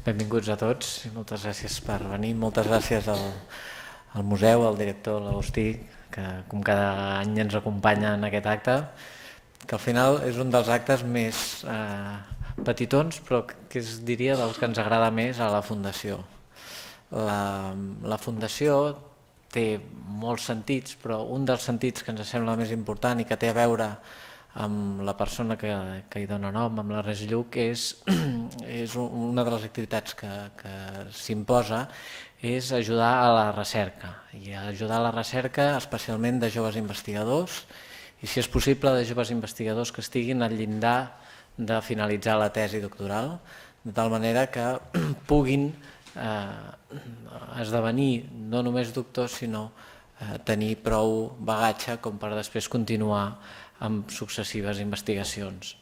Benvinguts a tots i moltes gràcies per venir. Moltes gràcies al museu, al director, l'Agustí, que com cada any ens acompanya en aquest acte, que al final és un dels actes més petitons, però que es diria dels que ens agrada més a la Fundació. La Fundació té molts sentits, però un dels sentits que ens sembla més important i que té a veure amb la persona que hi dona nom, amb l'Ernest Lluch, és una de les activitats que s'imposa és ajudar a la recerca, i ajudar a la recerca especialment de joves investigadors, i si és possible de joves investigadors que estiguin al llindar de finalitzar la tesi doctoral, de tal manera que puguin esdevenir no només doctors, sinó tenir prou bagatge com per després continuar amb successives investigacions.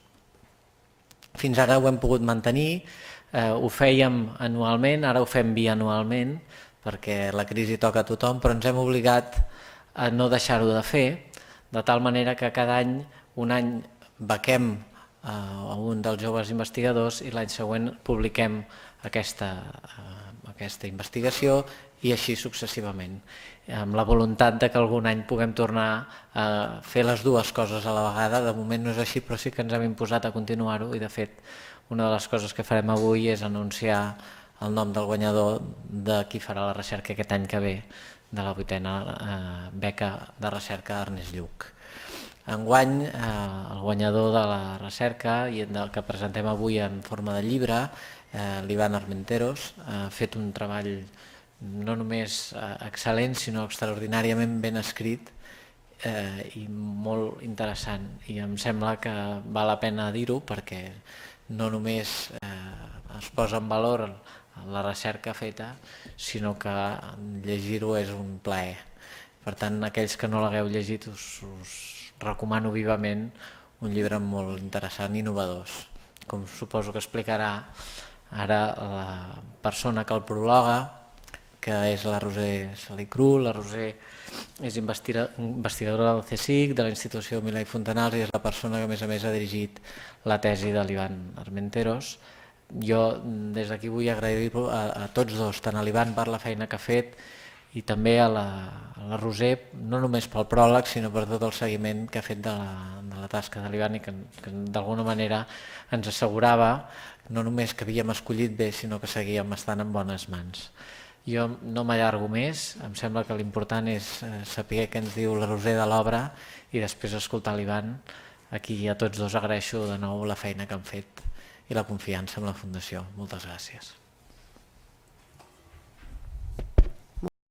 Fins ara ho hem pogut mantenir, ho fèiem anualment, ara ho fem bianualment, perquè la crisi toca a tothom, però ens hem obligat a no deixar-ho de fer, de tal manera que cada any, un any bequem a un dels joves investigadors i l'any següent publiquem aquesta investigació i així successivament, amb la voluntat de que algun any puguem tornar a fer les dues coses a la vegada. De moment no és així, però sí que ens hem imposat a continuar-ho, i de fet una de les coses que farem avui és anunciar el nom del guanyador de qui farà la recerca aquest any que ve de la 8a beca de recerca Ernest Lluch. Enguany el guanyador de la recerca i el que presentem avui en forma de llibre, l'Ivan Armenteros, ha fet un treball no només excel·lent, sinó extraordinàriament ben escrit i molt interessant, i em sembla que val la pena dir-ho perquè no només es posa en valor la recerca feta, sinó que llegir-ho és un plaer. Per tant, aquells que no l'hagueu llegit us recomano vivament un llibre molt interessant i innovador. Com suposo que explicarà ara la persona que el prologa, que és la Roser Salicru. La Roser és investigadora del CSIC, de la institució Milà i Fontanals, i és la persona que a més ha dirigit la tesi de l'Ivan Armenteros. Jo des d'aquí vull agrair-ho a tots dos, tant a l'Ivan per la feina que ha fet i també a la Roser, no només pel pròleg, sinó per tot el seguiment que ha fet de la tasca de l'Ivan, i que d'alguna manera ens assegurava no només que havíem escollit bé, sinó que seguíem estant en bones mans. Jo no m'allargo més, em sembla que l'important és saber què ens diu la Roser de l'obra i després escoltar l'Ivan. Aquí a tots dos agraeixo de nou la feina que han fet i la confiança en la Fundació. Moltes gràcies.